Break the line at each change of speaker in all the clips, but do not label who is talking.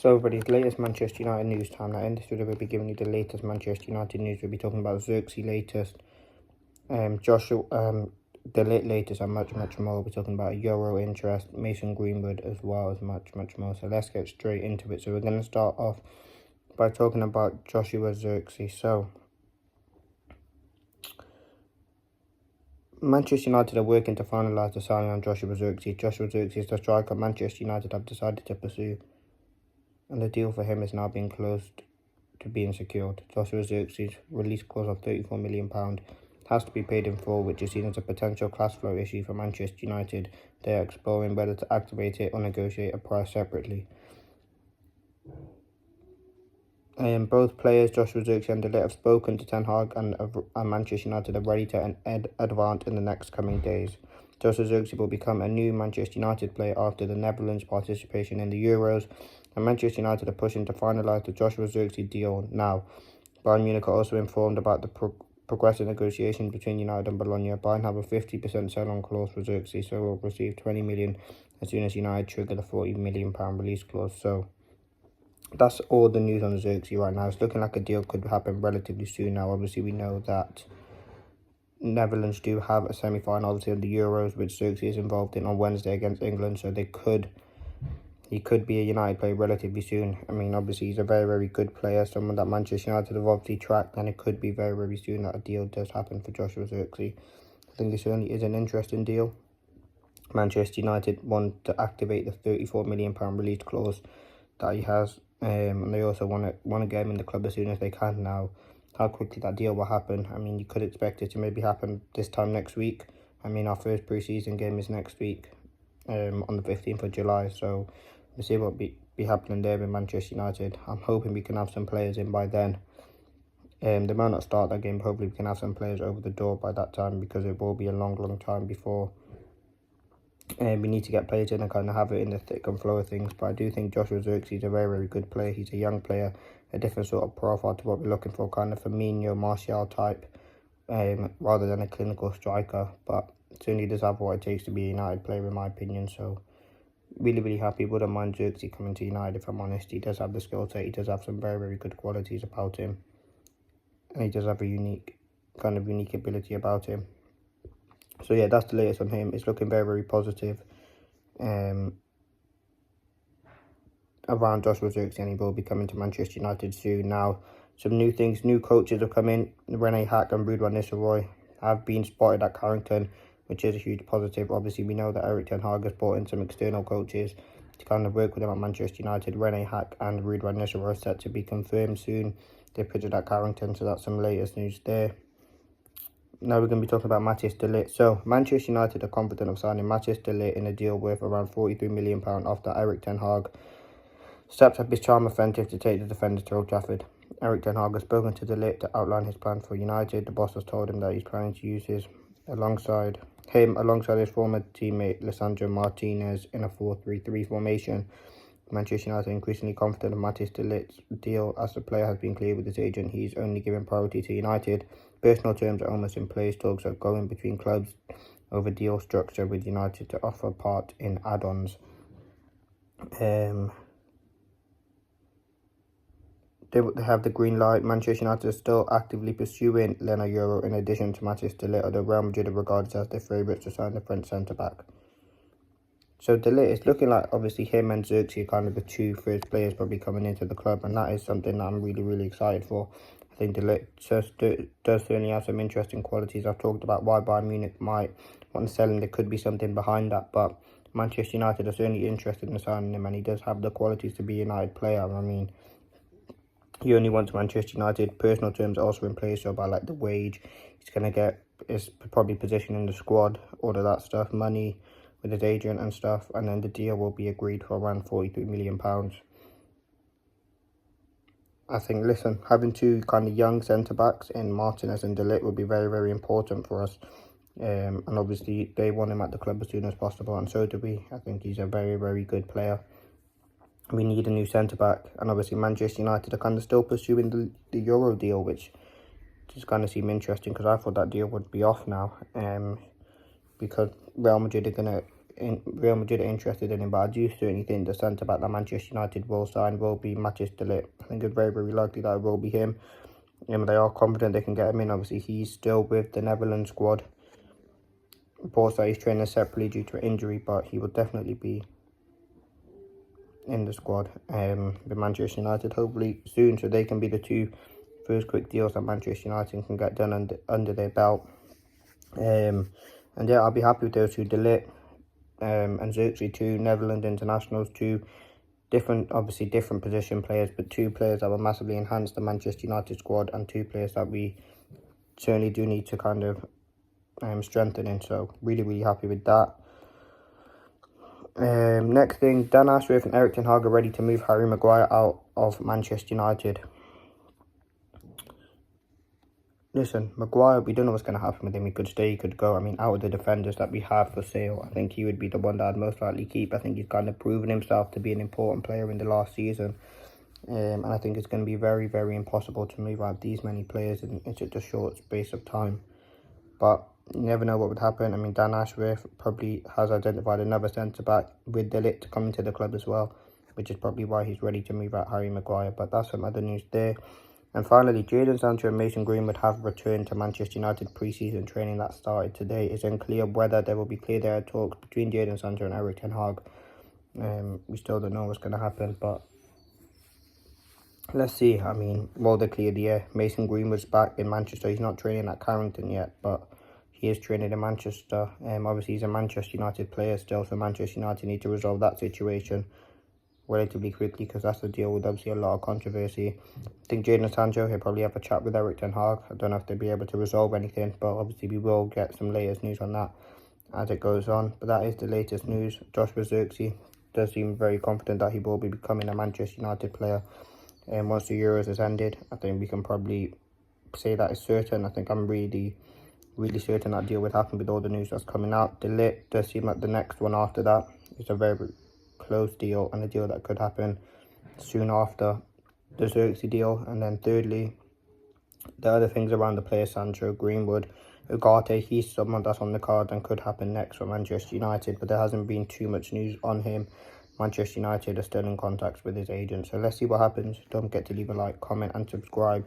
So, everybody's latest Manchester United news time. Now, in this video, we'll be giving you the latest Manchester United news. We'll be talking about ZIRKZEE latest, the latest, and much more. We'll be talking about Euro interest, Mason Greenwood, as well as much more. So, let's get straight into it. So, we're going to start off by talking about Joshua ZIRKZEE. So, Manchester United are working to finalise the signing on Joshua ZIRKZEE. Joshua ZIRKZEE is the striker Manchester United have decided to pursue, and the deal for him is now being close to being secured. Joshua ZIRKZEE's release clause of £34 million has to be paid in full, which is seen as a potential cash flow issue for Manchester United. They are exploring whether to activate it or negotiate a price separately. Both players, Joshua ZIRKZEE and de Ligt, have spoken to Ten Hag, and Manchester United are ready to advance in the next coming days. Joshua ZIRKZEE will become a new Manchester United player after the Netherlands' participation in the Euros, and Manchester United are pushing to finalise the Joshua ZIRKZEE deal now. Bayern Munich are also informed about the progressive negotiations between United and Bologna. Bayern have a 50% sell-on clause for ZIRKZEE, so will receive $20 million as soon as United trigger the £40 million release clause. So that's all the news on ZIRKZEE right now. It's looking like a deal could happen relatively soon now. Obviously, we know that Netherlands do have a semi-final, obviously, of the Euros, which ZIRKZEE is involved in on Wednesday against England, so he could be a United player relatively soon. I mean, obviously, he's a very good player, someone that Manchester United have obviously tracked, and it could be very soon that a deal does happen for Joshua ZIRKZEE. I think this certainly is an interesting deal. Manchester United want to activate the £34 million release clause that he has, and they also want to get him in the club as soon as they can. Now, how quickly that deal will happen, I mean, you could expect it to maybe happen this time next week. I mean, our first pre-season game is next week, on the 15th of July, so we'll see what be happening there with Manchester United. I'm hoping we can have some players in by then. They might not start that game, but hopefully we can have some players over the door by that time, because it will be a long time before we need to get players in and kind of have it in the thick and flow of things. But I do think Joshua ZIRKZEE is a very good player. He's a young player, a different sort of profile to what we're looking for, kind of Firmino, Martial type, rather than a clinical striker. But certainly does have what it takes to be a United player, in my opinion. So really happy. Wouldn't mind ZIRKZEE coming to United, if I'm honest. He does have the skill set. He does have some very good qualities about him, and he does have a unique ability about him. So yeah, that's the latest on him. It's looking very positive around Joshua ZIRKZEE, and he will be coming to Manchester United soon. Now, some new things, new coaches have come in. Rene Hack and Ruud van Nistelrooy have been spotted at Carrington, which is a huge positive. Obviously, we know that Erik ten Hag has brought in some external coaches to kind of work with him at Manchester United. Rene Hack and Ruud van Nistelrooy are set to be confirmed soon. They're pitched at Carrington, so that's some latest news there. Now we're going to be talking about Matthijs de Ligt. So, Manchester United are confident of signing Matthijs de Ligt in a deal worth around £43 million after Erik ten Hag stepped up his charm offensive to take the defender to Old Trafford. Erik ten Hag has spoken to de Ligt to outline his plan for United. The boss has told him that he's planning to use his alongside his former teammate Lisandro Martinez in a 4-3-3 formation. Manchester United are increasingly confident of Matthijs de Ligt's deal, as the player has been clear with his agent he's only giving priority to United. Personal terms are almost in place. Talks are going between clubs over deal structure, with United to offer part in add-ons. They have the green light. Manchester United is still actively pursuing Lena Euro in addition to Matthijs de Ligt, although Real Madrid are regarded as their favourites to sign the French centre-back. So de Ligt, it's looking like obviously him and ZIRKZEE are kind of the two first players probably coming into the club, and that is something that I'm really excited for. I think de Ligt does certainly have some interesting qualities. I've talked about why Bayern Munich might want to sell him. There could be something behind that, but Manchester United are certainly interested in signing him, and he does have the qualities to be a United player. I mean, he only wants Manchester United. Personal terms are also in place, so about like the wage he's going to get, is probably position in the squad, all of that stuff, money with his agent and stuff, and then the deal will be agreed for around £43 million. I think, listen, having two kind of young centre-backs in Martinez and de Ligt would be very important for us. And obviously, they want him at the club as soon as possible, and so do we. I think he's a very good player. We need a new centre-back, and obviously Manchester United are kind of still pursuing the Euro deal, which just kind of seemed interesting, because I thought that deal would be off now, because Real Madrid are going to Real Madrid are interested in him, but I do certainly think the centre-back that Manchester United will sign will be Matthijs de Ligt. I think it's very, very likely that it will be him. They are confident they can get him in. Obviously, he's still with the Netherlands squad. Reports that he's training separately due to an injury, but he will definitely be in the squad with Manchester United, hopefully soon, so they can be the two first quick deals that Manchester United can get done under their belt. And yeah, I'll be happy with those two, de Ligt and ZIRKZEE, two Netherlands internationals, two obviously different position players, but two players that will massively enhance the Manchester United squad, and two players that we certainly do need to kind of strengthen in. So really, really happy with that. Next thing, Dan Ashworth and Erik ten Hag are ready to move Harry Maguire out of Manchester United. Listen, Maguire, we don't know what's going to happen with him. He could stay, he could go. I mean, out of the defenders that we have for sale, I think he would be the one that I'd most likely keep. I think he's kind of proven himself to be an important player in the last season. And I think it's going to be very, very impossible to move out these many players in such a short space of time. But you never know what would happen. I mean, Dan Ashworth probably has identified another centre-back with de Ligt coming to the club as well, which is probably why he's ready to move out Harry Maguire. But that's some other news there. And finally, Jadon Sancho and Mason Greenwood have returned to Manchester United pre-season training that started today. It's unclear whether there will be clear talks between Jadon Sancho and Erik ten Hag. We still don't know what's going to happen, but let's see. I mean, will they clear the air? Mason Greenwood's back in Manchester. He's not training at Carrington yet, but he is training in Manchester. Obviously, he's a Manchester United player still, so Manchester United need to resolve that situation relatively quickly, because that's the deal with obviously a lot of controversy. I think Jadon Sancho, he'll probably have a chat with Erik ten Hag. I don't know if they'll be able to resolve anything, but obviously we will get some latest news on that as it goes on. But that is the latest news. Joshua ZIRKZEE does seem very confident that he will be becoming a Manchester United player. And once the Euros has ended, I think we can probably say that is certain. I think I'm really certain that deal would happen with all the news that's coming out. De Ligt does seem like the next one after that. It's a very close deal, and a deal that could happen soon after the ZIRKZEE deal. And then thirdly, the other things around the players, Sancho, Greenwood, Ugarte, he's someone that's on the card and could happen next for Manchester United, but there hasn't been too much news on him. Manchester United are still in contact with his agent, so let's see what happens. Don't forget to leave a like, comment and subscribe.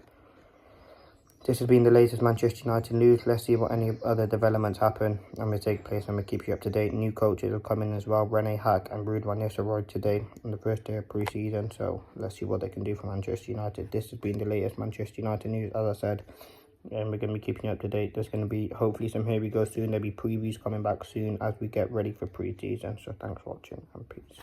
This has been the latest Manchester United news. Let's see what any other developments happen and will take place, and we'll keep you up to date. New coaches will come in as well. Rene Hack and Ruud van Nistelrooy today on the first day of pre-season. So let's see what they can do for Manchester United. This has been the latest Manchester United news, as I said. And we're going to be keeping you up to date. There's going to be hopefully some Here We Go soon. There'll be previews coming back soon as we get ready for pre-season. So thanks for watching and peace.